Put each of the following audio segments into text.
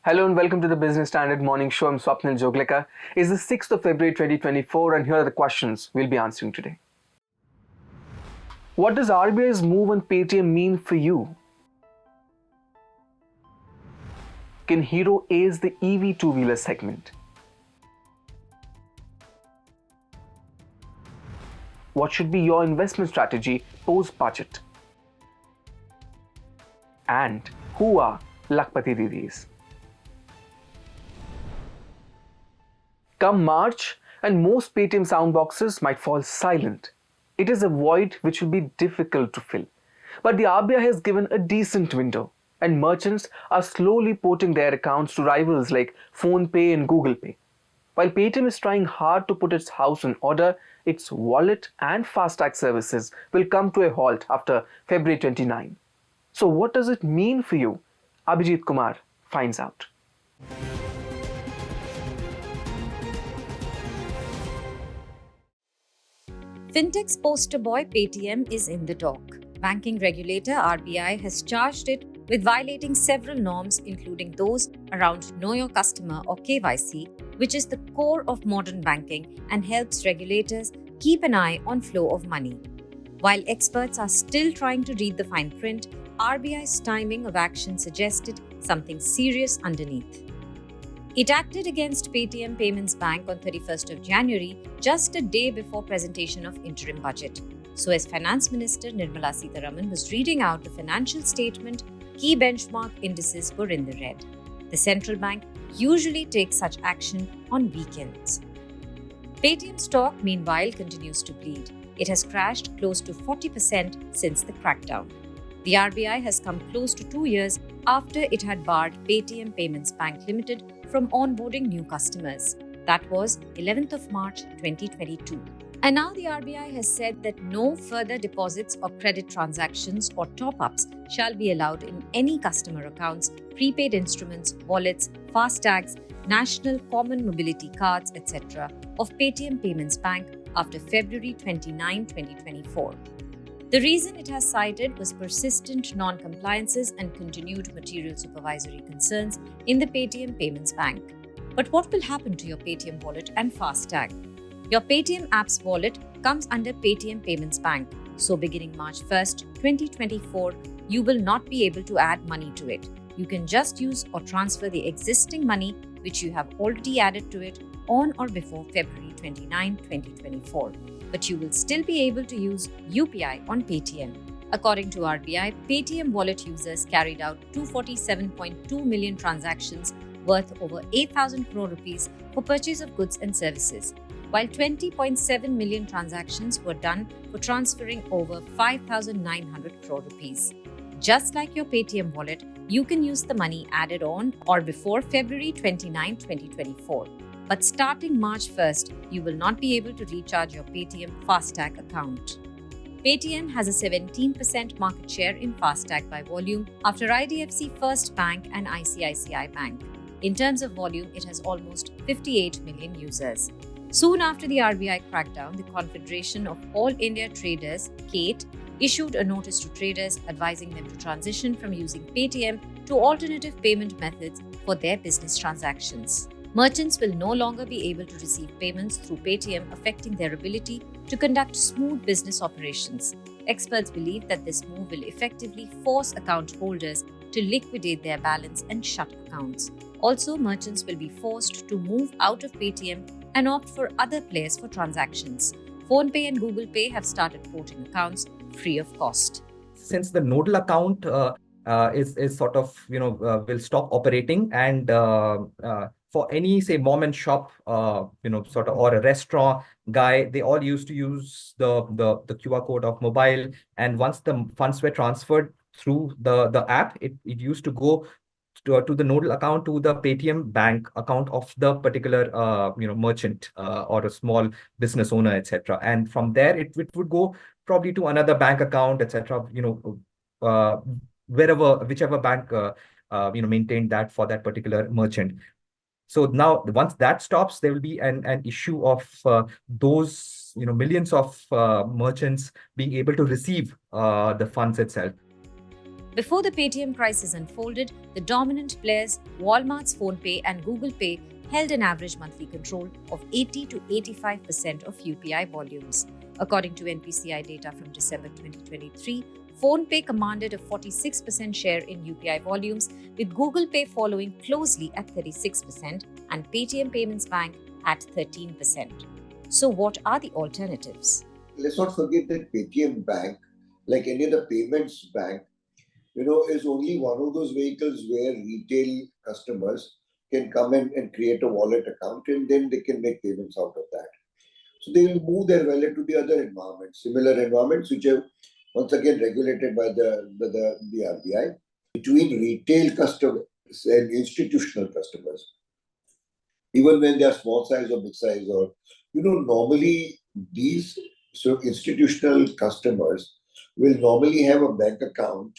Hello and welcome to the Business Standard Morning Show. I'm Swapnil Joglekar. It's the 6th of February 2024 and here are the questions we'll be answering today. What does RBI's move on Paytm mean for you? Can Hero ace the EV two-wheeler segment? What should be your investment strategy post-budget? And who are Lakhpati Didis? Come March, and most Paytm soundboxes might fall silent. It is a void which will be difficult to fill. But the RBI has given a decent window, and merchants are slowly porting their accounts to rivals like PhonePe and Google Pay. While Paytm is trying hard to put its house in order, its wallet and FASTag services will come to a halt after February 29. So what does it mean for you? Abhijit Kumar finds out. Fintech's poster boy Paytm is in the dock. Banking regulator RBI has charged it with violating several norms, including those around Know Your Customer or KYC, which is the core of modern banking and helps regulators keep an eye on flow of money. While experts are still trying to read the fine print, RBI's timing of action suggested something serious underneath. It acted against Paytm Payments Bank on 31st of January, just a day before presentation of interim budget. So as Finance Minister Nirmala Sitharaman was reading out the financial statement, key benchmark indices were in the red. The central bank usually takes such action on weekends. Paytm stock, meanwhile, continues to bleed. It has crashed close to 40% since the crackdown. The RBI has come close to 2 years after it had barred Paytm Payments Bank Limited from onboarding new customers. That was 11th of March 2022. And now the RBI has said that no further deposits or credit transactions or top-ups shall be allowed in any customer accounts, prepaid instruments, wallets, FASTags, national common mobility cards, etc. of Paytm Payments Bank after February 29, 2024. The reason it has cited was persistent non-compliances and continued material supervisory concerns in the Paytm Payments Bank. But what will happen to your Paytm wallet and FASTag? Your Paytm app's wallet comes under Paytm Payments Bank, so beginning March 1st, 2024, you will not be able to add money to it. You can just use or transfer the existing money which you have already added to it on or before February 29, 2024. But you will still be able to use UPI on Paytm. According to RBI, Paytm wallet users carried out 247.2 million transactions worth over 8,000 crore rupees for purchase of goods and services, while 20.7 million transactions were done for transferring over 5,900 crore rupees. Just like your Paytm wallet, you can use the money added on or before February 29, 2024. But starting March 1st, you will not be able to recharge your Paytm FASTag account. Paytm has a 17% market share in FASTag by volume after IDFC First Bank and ICICI Bank. In terms of volume, it has almost 58 million users. Soon after the RBI crackdown, the Confederation of All India Traders, CATE, issued a notice to traders advising them to transition from using Paytm to alternative payment methods for their business transactions. Merchants will no longer be able to receive payments through Paytm, affecting their ability to conduct smooth business operations. Experts believe that this move will effectively force account holders to liquidate their balance and shut accounts. Also, merchants will be forced to move out of Paytm and opt for other players for transactions. PhonePe and Google Pay have started porting accounts free of cost. Since the nodal account is sort of, will stop operating, and for any, say, mom and shop, sort of, or a restaurant guy, they all used to use the QR code of mobile. And once the funds were transferred through the app, it used to go to the nodal account, to the Paytm bank account of the particular merchant or a small business owner, etc. And from there, it would go probably to another bank account, etc. Whichever bank maintained that for that particular merchant. So now, once that stops, there will be an issue of those millions of merchants being able to receive the funds itself. Before the Paytm crisis unfolded, the dominant players, Walmart's PhonePe and Google Pay, held an average monthly control of 80 to 85% of UPI volumes. According to NPCI data from December 2023, PhonePe commanded a 46% share in UPI volumes, with Google Pay following closely at 36% and Paytm Payments Bank at 13%. So, what are the alternatives? Let's not forget that Paytm Bank, like any other payments bank, is only one of those vehicles where retail customers can come in and create a wallet account and then they can make payments out of that. So they will move their wallet to the other environments, similar environments which are once again regulated by the RBI. Between retail customers and institutional customers, even when they are small size or big size, or normally these institutional customers will normally have a bank account,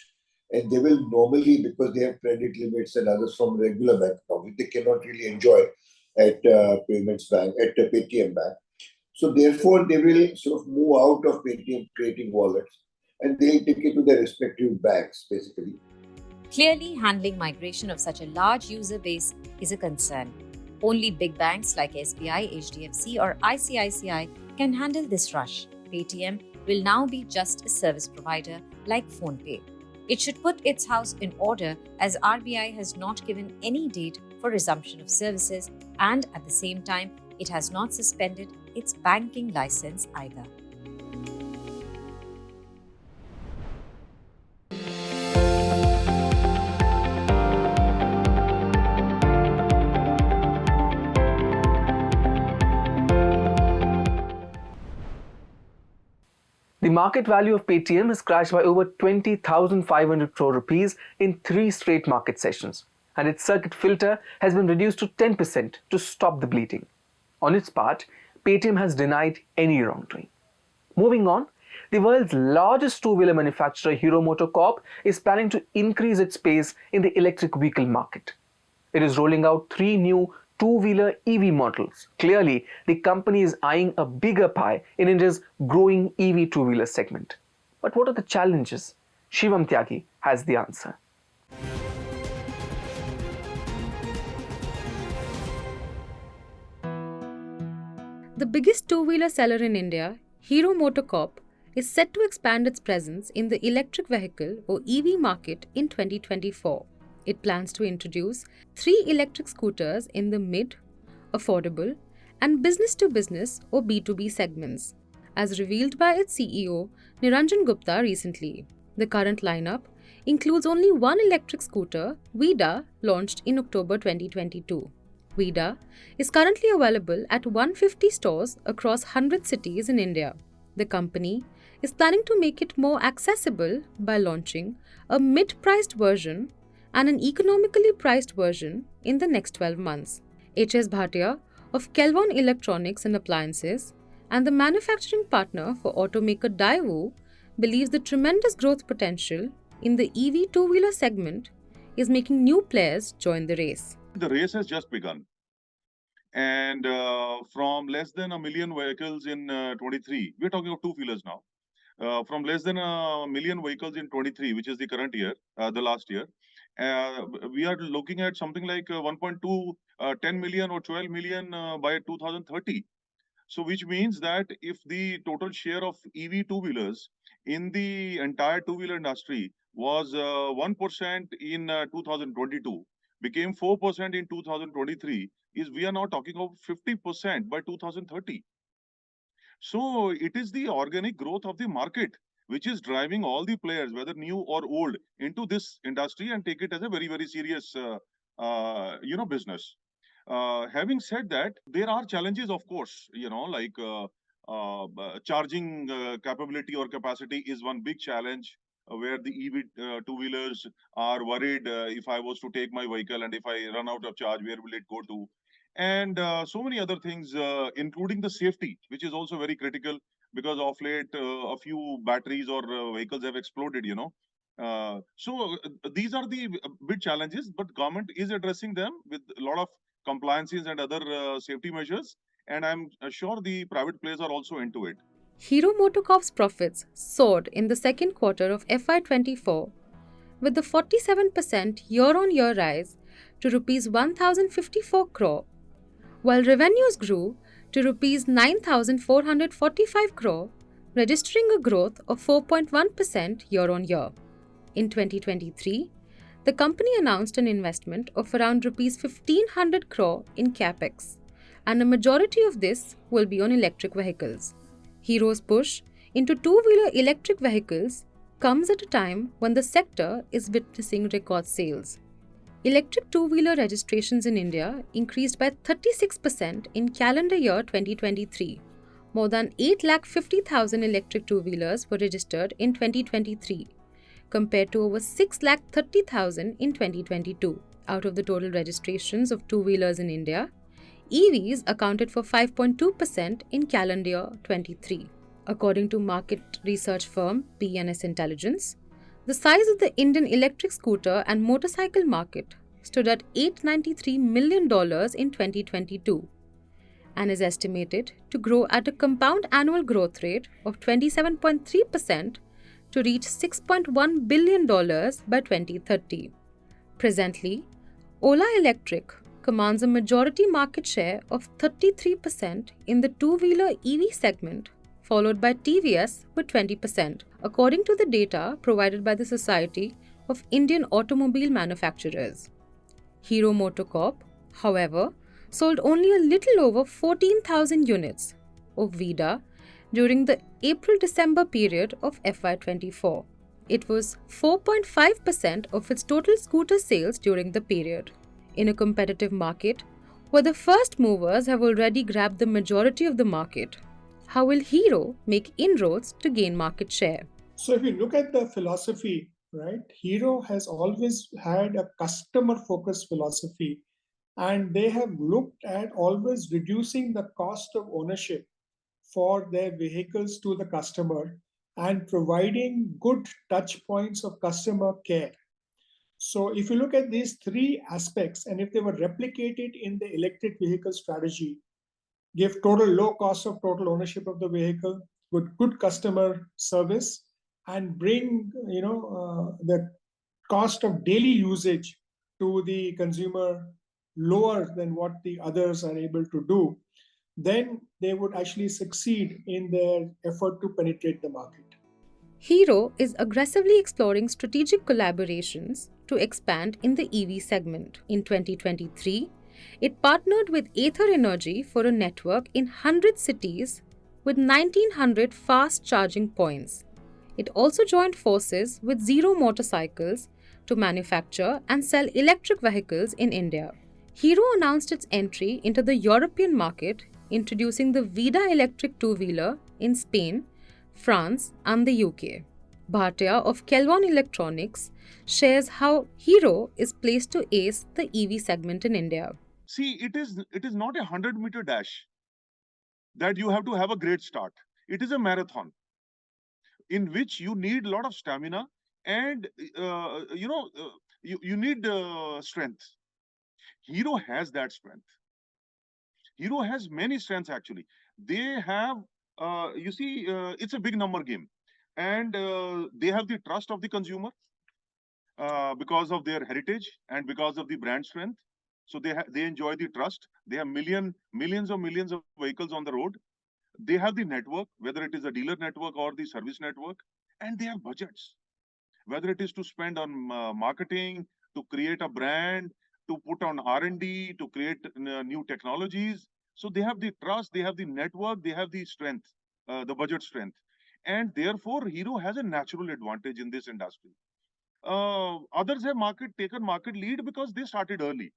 and they will normally, because they have credit limits and others from regular bank account, which they cannot really enjoy at payments bank, at Paytm bank. So therefore, they will sort of move out of Paytm creating wallets, and they'll take it to their respective banks, basically. Clearly, handling migration of such a large user base is a concern. Only big banks like SBI, HDFC, or ICICI can handle this rush. Paytm will now be just a service provider like PhonePe. It should put its house in order, as RBI has not given any date for resumption of services, and at the same time, it has not suspended its banking license either. The market value of Paytm has crashed by over 20,500 crore rupees in 3 straight market sessions, and its circuit filter has been reduced to 10% to stop the bleeding. On its part, Paytm has denied any wrongdoing. Moving on, the world's largest two-wheeler manufacturer, Hero MotoCorp, is planning to increase its pace in the electric vehicle market. It is rolling out 3 new two-wheeler EV models. Clearly, the company is eyeing a bigger pie in India's growing EV two-wheeler segment. But what are the challenges? Shivam Tyagi has the answer. The biggest two-wheeler seller in India, Hero MotoCorp, is set to expand its presence in the electric vehicle or EV market in 2024. It plans to introduce 3 electric scooters in the mid, affordable, and business-to-business or B2B segments, as revealed by its CEO Niranjan Gupta recently. The current lineup includes only one electric scooter, Vida, launched in October 2022. Vida is currently available at 150 stores across 100 cities in India. The company is planning to make it more accessible by launching a mid-priced version and an economically priced version in the next 12 months. H.S. Bhatia of Kelvon Electronics and Appliances and the manufacturing partner for automaker Daewoo believes the tremendous growth potential in the EV two-wheeler segment is making new players join the race. The race has just begun. And from less than 1 million vehicles in 23, we're talking of two-wheelers now. From less than 1 million vehicles in 23, which is the current year, the last year, we are looking at something like 1.2, 10 million or 12 million by 2030. So which means that if the total share of EV two-wheelers in the entire two-wheeler industry was 1% in 2022, became 4% in 2023, we are now talking of 50% by 2030. So it is the organic growth of the market which is driving all the players, whether new or old, into this industry and take it as a very, very serious, business. Having said that, there are challenges, of course, like charging capability or capacity is one big challenge where the EV two-wheelers are worried if I was to take my vehicle and if I run out of charge, where will it go to? And so many other things, including the safety, which is also very critical because of late a few batteries or vehicles have exploded, So these are the big challenges, but government is addressing them with a lot of compliances and other safety measures. And I'm sure the private players are also into it. Hero MotoCorp's profits soared in the second quarter of FY24 with the 47% year-on-year rise to Rs 1,054 crore, while revenues grew to Rs 9,445 crore, registering a growth of 4.1% year-on-year. In 2023, the company announced an investment of around Rs 1,500 crore in capex, and a majority of this will be on electric vehicles. Hero's push into two-wheeler electric vehicles comes at a time when the sector is witnessing record sales. Electric two-wheeler registrations in India increased by 36% in calendar year 2023. More than 850,000 electric two-wheelers were registered in 2023, compared to over 630,000 in 2022. Out of the total registrations of two-wheelers in India, EVs accounted for 5.2% in calendar year 23. According to market research firm PNS Intelligence, the size of the Indian electric scooter and motorcycle market stood at $893 million in 2022 and is estimated to grow at a compound annual growth rate of 27.3% to reach $6.1 billion by 2030. Presently, Ola Electric commands a majority market share of 33% in the two-wheeler EV segment, followed by TVS with 20%, according to the data provided by the Society of Indian Automobile Manufacturers. Hero MotoCorp, however, sold only a little over 14,000 units of VIDA during the April-December period of FY24. It was 4.5% of its total scooter sales during the period. In a competitive market, where the first movers have already grabbed the majority of the market, how will Hero make inroads to gain market share? So if you look at the philosophy, right, Hero has always had a customer-focused philosophy, and they have looked at always reducing the cost of ownership for their vehicles to the customer and providing good touch points of customer care. So if you look at these three aspects, and if they were replicated in the electric vehicle strategy, give total low cost of total ownership of the vehicle with good customer service, and bring the cost of daily usage to the consumer lower than what the others are able to do, then they would actually succeed in their effort to penetrate the market. Hero is aggressively exploring strategic collaborations to expand in the EV segment. In 2023, it partnered with Ather Energy for a network in 100 cities with 1,900 fast charging points. It also joined forces with Zero Motorcycles to manufacture and sell electric vehicles in India. Hero announced its entry into the European market, introducing the VIDA electric two-wheeler in Spain, France, and the UK. Bhatia of Kelvon Electronics shares how Hero is placed to ace the EV segment in India. See, it is not a 100-meter dash that you have to have a great start. It is a marathon in which you need a lot of stamina and you need strength. Hero has that strength. Hero has many strengths actually. They have, it's a big number game, and they have the trust of the consumer because of their heritage and because of the brand strength. So they enjoy the trust. They have millions of vehicles on the road. They have the network, whether it is a dealer network or the service network, and they have budgets, whether it is to spend on marketing, to create a brand, to put on R&D, to create new technologies. So they have the trust, they have the network, they have the strength, the budget strength. And therefore, Hero has a natural advantage in this industry. Others have taken market lead because they started early.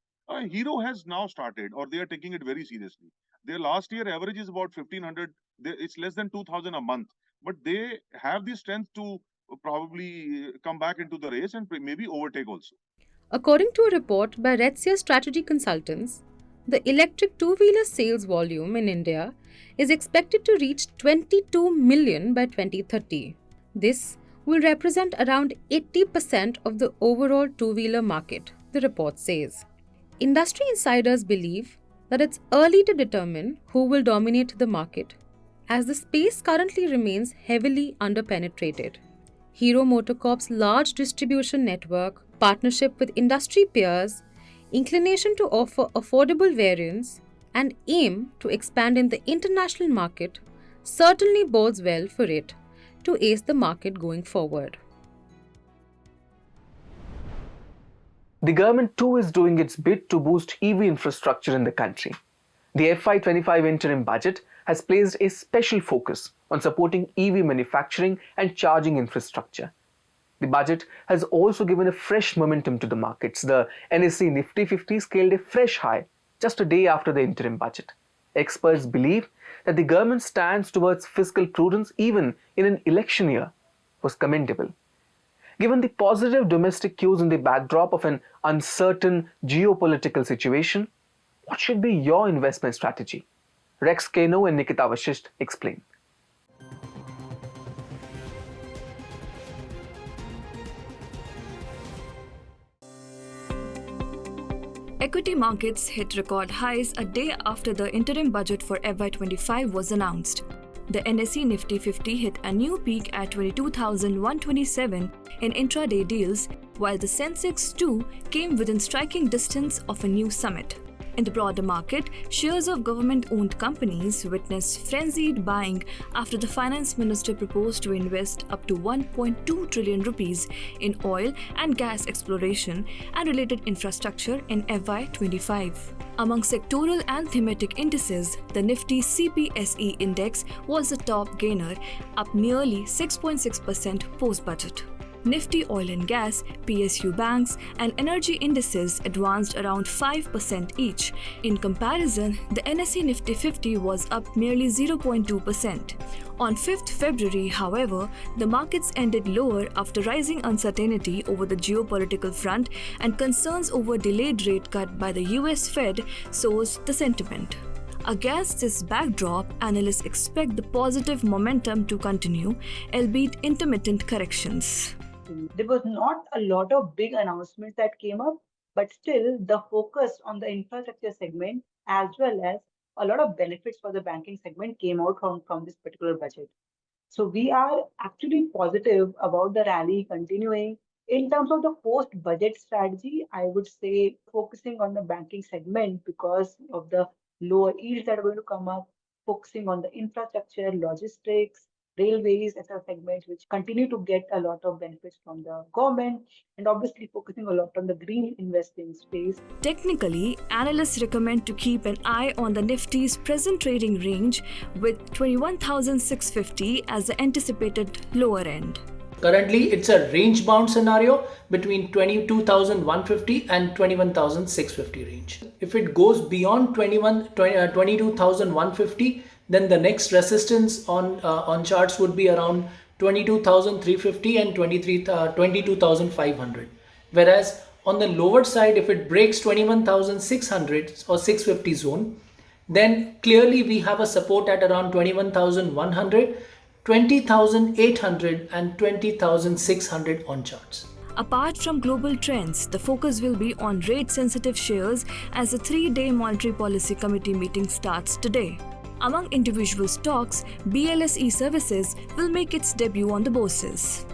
Hero has now started, or they are taking it very seriously. Their last year average is about 1,500. It's less than 2,000 a month. But they have the strength to probably come back into the race and maybe overtake also. According to a report by Redseer Strategy Consultants, the electric two-wheeler sales volume in India is expected to reach 22 million by 2030. This will represent around 80% of the overall two-wheeler market, the report says. Industry insiders believe that it's early to determine who will dominate the market, as the space currently remains heavily underpenetrated. Hero MotoCorp's large distribution network, partnership with industry peers, inclination to offer affordable variants, and aim to expand in the international market certainly bodes well for it to ace the market going forward. The government too is doing its bit to boost EV infrastructure in the country. The FY25 interim budget has placed a special focus on supporting EV manufacturing and charging infrastructure. The budget has also given a fresh momentum to the markets. The NSE Nifty 50 scaled a fresh high just a day after the interim budget. Experts believe that the government's stance towards fiscal prudence, even in an election year, was commendable. Given the positive domestic cues in the backdrop of an uncertain geopolitical situation, what should be your investment strategy? Rex Keno and Nikita Vashisht explain. Equity markets hit record highs a day after the interim budget for FY25 was announced. The NSE Nifty 50 hit a new peak at 22,127 in intraday deals, while the Sensex too came within striking distance of a new summit. In the broader market, shares of government-owned companies witnessed frenzied buying after the finance minister proposed to invest up to 1.2 trillion rupees in oil and gas exploration and related infrastructure in FY25. Among sectoral and thematic indices, the Nifty CPSE index was the top gainer, up nearly 6.6% post-budget. Nifty Oil and Gas, PSU banks, and energy indices advanced around 5% each. In comparison, the NSE Nifty 50 was up merely 0.2%. On 5th February, however, the markets ended lower after rising uncertainty over the geopolitical front and concerns over delayed rate cut by the US Fed sourced the sentiment. Against this backdrop, analysts expect the positive momentum to continue, albeit intermittent corrections. There was not a lot of big announcements that came up, but still the focus on the infrastructure segment as well as a lot of benefits for the banking segment came out from this particular budget. So we are actually positive about the rally continuing. In terms of the post-budget strategy, I would say focusing on the banking segment because of the lower yields that are going to come up, focusing on the infrastructure, logistics, railways as a segment which continue to get a lot of benefits from the government, and obviously focusing a lot on the green investing space. Technically, analysts recommend to keep an eye on the Nifty's present trading range with 21,650 as the anticipated lower end. Currently, it's a range-bound scenario between 22,150 and 21,650 range. If it goes beyond 22,150, then the next resistance on charts would be around 22,350 and 22,500. Whereas on the lower side, if it breaks 21,600 or 650 zone, then clearly we have a support at around 21,100, 20,800 and 20,600 on charts. Apart from global trends, the focus will be on rate-sensitive shares as the 3-day Monetary Policy Committee meeting starts today. Among individual stocks, BLS E-Services will make its debut on the bourses.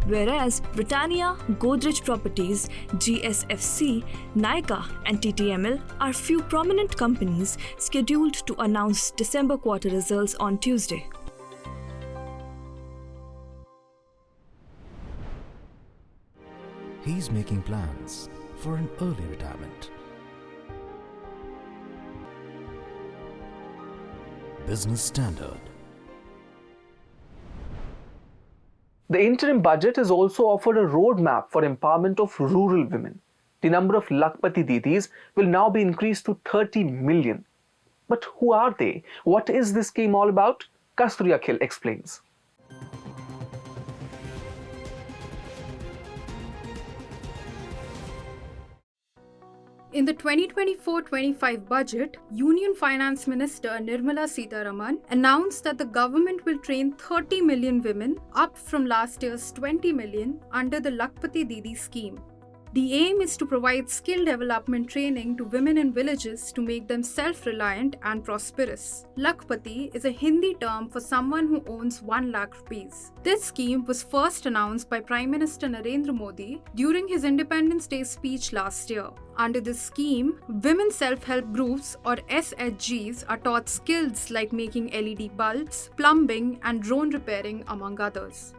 Whereas Britannia, Godrej Properties, GSFC, Nykaa and TTML are few prominent companies scheduled to announce December quarter results on Tuesday. He's making plans for an early retirement. Business Standard. The interim budget has also offered a roadmap for empowerment of rural women. The number of Lakhpati Didis will now be increased to 30 million. But who are they? What is this scheme all about? Kasturi Akhil explains. In the 2024-25 budget, Union Finance Minister Nirmala Sitharaman announced that the government will train 30 million women, up from last year's 20 million, under the Lakhpati Didi scheme. The aim is to provide skill development training to women in villages to make them self-reliant and prosperous. Lakhpati is a Hindi term for someone who owns 1 lakh rupees. This scheme was first announced by Prime Minister Narendra Modi during his Independence Day speech last year. Under this scheme, women self-help groups or SHGs are taught skills like making LED bulbs, plumbing and drone repairing among others.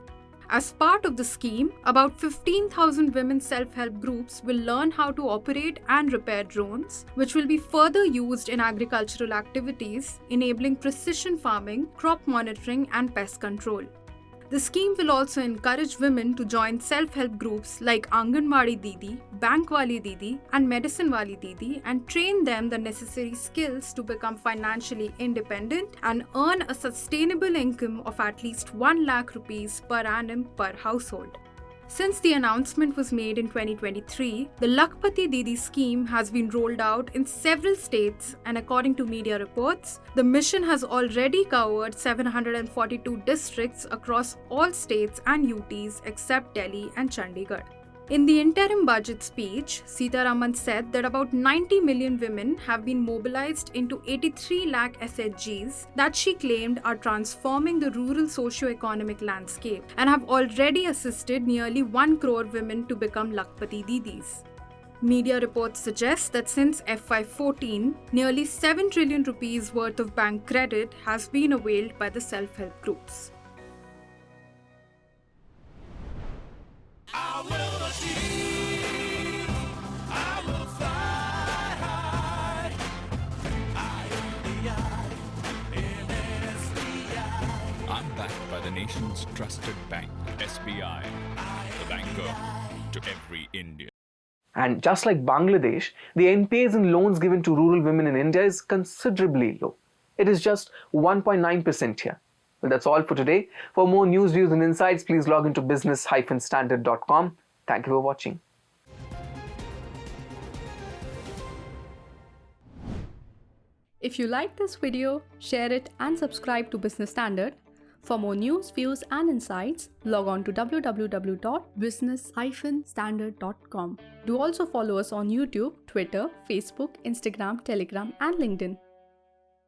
As part of the scheme, about 15,000 women self-help groups will learn how to operate and repair drones, which will be further used in agricultural activities, enabling precision farming, crop monitoring, and pest control. The scheme will also encourage women to join self-help groups like Anganwadi Didi, Bank Wali Didi, and Medicine Wali Didi and train them the necessary skills to become financially independent and earn a sustainable income of at least 1 lakh rupees per annum per household. Since the announcement was made in 2023, the Lakhpati Didi scheme has been rolled out in several states, and according to media reports, the mission has already covered 742 districts across all states and UTs except Delhi and Chandigarh. In the interim budget speech, Sitharaman said that about 90 million women have been mobilized into 83 lakh SHGs that she claimed are transforming the rural socio-economic landscape and have already assisted nearly 1 crore women to become Lakhpati Didis. Media reports suggest that since FY14, nearly 7 trillion rupees worth of bank credit has been availed by the self-help groups. I'm backed by the nation's trusted bank, SBI, the banker to every Indian. And just like Bangladesh, the NPAs in loans given to rural women in India is considerably low. It is just 1.9% here. Well, that's all for today. For more news, views and insights, please log into business-standard.com. Thank you for watching. If you like this video, share it and subscribe to Business Standard. For more news, views and insights, log on to www.business-standard.com. Do also follow us on YouTube, Twitter, Facebook, Instagram, Telegram and LinkedIn.